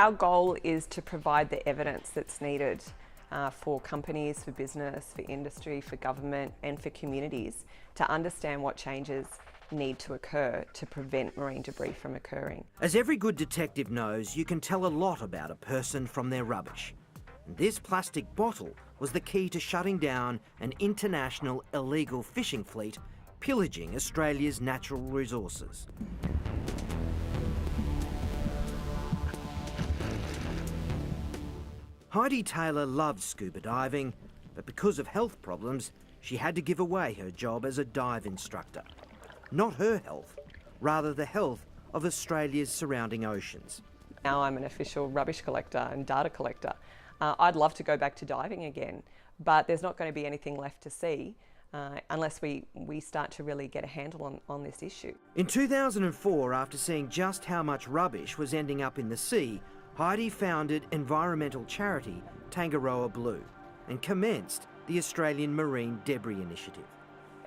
Our goal is to provide the evidence that's needed for companies, for business, for industry, for government and for communities to understand what changes need to occur to prevent marine debris from occurring. As every good detective knows, you can tell a lot about a person from their rubbish. This plastic bottle was the key to shutting down an international illegal fishing fleet pillaging Australia's natural resources. Heidi Taylor loved scuba diving, but because of health problems, she had to give away her job as a dive instructor. Not her health, rather the health of Australia's surrounding oceans. Now I'm an official rubbish collector and data collector. I'd love to go back to diving again, but there's not going to be anything left to see unless we start to really get a handle on this issue. In 2004, after seeing just how much rubbish was ending up in the sea, Heidi founded environmental charity Tangaroa Blue and commenced the Australian Marine Debris Initiative.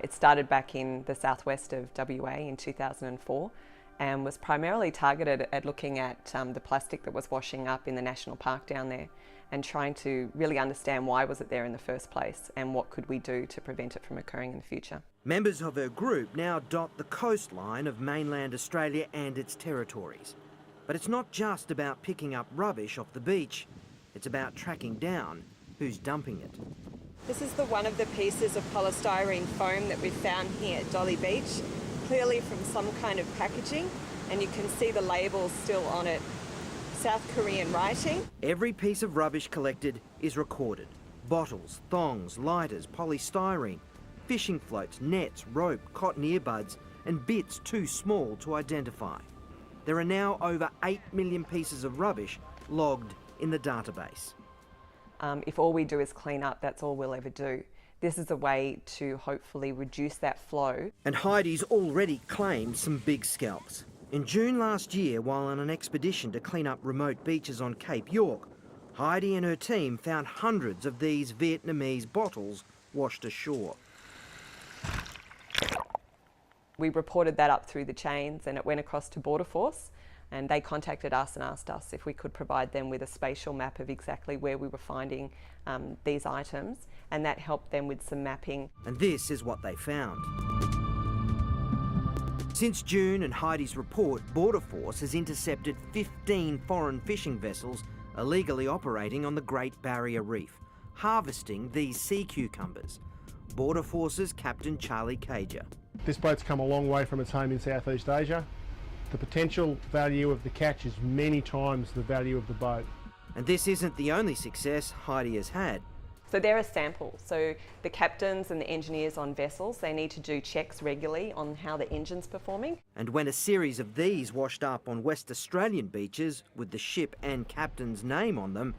It started back in the southwest of WA in 2004 and was primarily targeted at looking at the plastic that was washing up in the national park down there and trying to really understand why was it there in the first place and what could we do to prevent it from occurring in the future. Members of her group now dot the coastline of mainland Australia and its territories. But it's not just about picking up rubbish off the beach, it's about tracking down who's dumping it. This is one of the pieces of polystyrene foam that we found here at Dolly Beach, clearly from some kind of packaging, and you can see the label still on it, South Korean writing. Every piece of rubbish collected is recorded. Bottles, thongs, lighters, polystyrene, fishing floats, nets, rope, cotton earbuds, and bits too small to identify. There are now over 8 million pieces of rubbish logged in the database. If all we do is clean up, that's all we'll ever do. This is a way to hopefully reduce that flow. And Heidi's already claimed some big scalps. In June last year, while on an expedition to clean up remote beaches on Cape York, Heidi and her team found hundreds of these Vietnamese bottles washed ashore. We reported that up through the chains and it went across to Border Force, and they contacted us and asked us if we could provide them with a spatial map of exactly where we were finding these items, and that helped them with some mapping. And this is what they found. Since June and Heidi's report, Border Force has intercepted 15 foreign fishing vessels illegally operating on the Great Barrier Reef, harvesting these sea cucumbers. Border Force's Captain Charlie Cager. This boat's come a long way from its home in Southeast Asia. The potential value of the catch is many times the value of the boat. And this isn't the only success Heidi has had. So they're a sample. So the captains and the engineers on vessels, they need to do checks regularly on how the engine's performing. And when a series of these washed up on West Australian beaches with the ship and captain's name on them,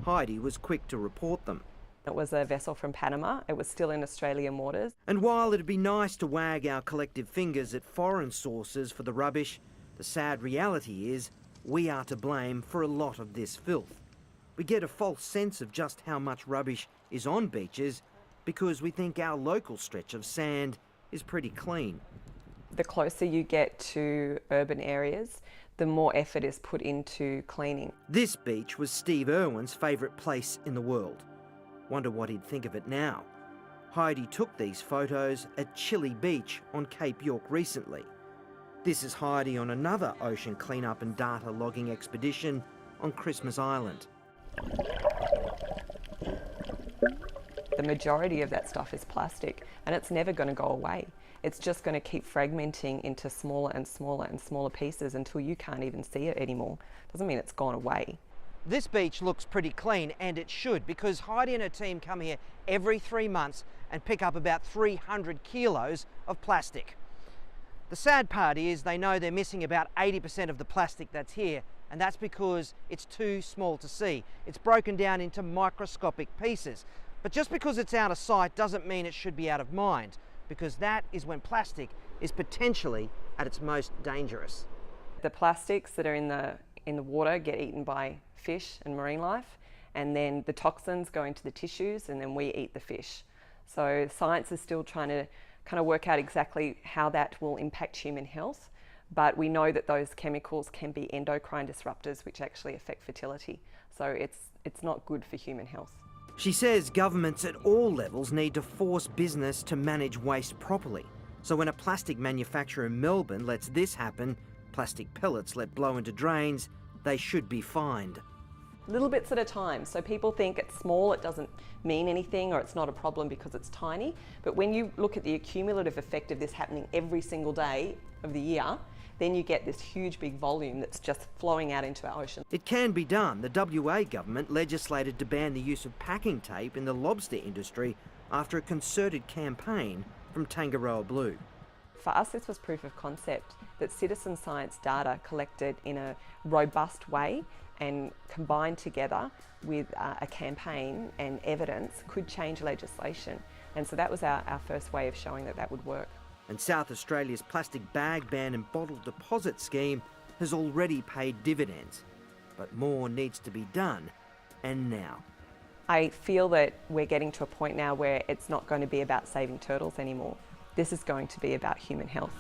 Heidi was quick to report them. It was a vessel from Panama. It was still in Australian waters. And while it'd be nice to wag our collective fingers at foreign sources for the rubbish, the sad reality is we are to blame for a lot of this filth. We get a false sense of just how much rubbish is on beaches because we think our local stretch of sand is pretty clean. The closer you get to urban areas, the more effort is put into cleaning. This beach was Steve Irwin's favourite place in the world. Wonder what he'd think of it now. Heidi took these photos at Chile Beach on Cape York recently. This is Heidi on another ocean cleanup and data logging expedition on Christmas Island. The majority of that stuff is plastic and it's never going to go away. It's just going to keep fragmenting into smaller and smaller and smaller pieces until you can't even see it anymore. Doesn't mean it's gone away. This beach looks pretty clean, and it should, because Heidi and her team come here every 3 months and pick up about 300 kilos of plastic. The sad part is they know they're missing about 80% of the plastic that's here, and that's because it's too small to see. It's broken down into microscopic pieces. But just because it's out of sight doesn't mean it should be out of mind, because that is when plastic is potentially at its most dangerous. The plastics that are in the water get eaten by fish and marine life, and then the toxins go into the tissues and then we eat the fish. So science is still trying to kind of work out exactly how that will impact human health, but we know that those chemicals can be endocrine disruptors which actually affect fertility. So it's not good for human health. She says governments at all levels need to force business to manage waste properly. So when a plastic manufacturer in Melbourne lets this happen, plastic pellets let blow into drains, they should be fined. Little bits at a time. So people think it's small, it doesn't mean anything, or it's not a problem because it's tiny. But when you look at the accumulative effect of this happening every single day of the year, then you get this huge big volume that's just flowing out into our ocean. It can be done. The WA government legislated to ban the use of packing tape in the lobster industry after a concerted campaign from Tangaroa Blue. For us, this was proof of concept that citizen science data collected in a robust way and combined together with a campaign and evidence could change legislation. And so that was our first way of showing that that would work. And South Australia's plastic bag ban and bottle deposit scheme has already paid dividends. But more needs to be done, and now. I feel that we're getting to a point now where it's not going to be about saving turtles anymore. This is going to be about human health.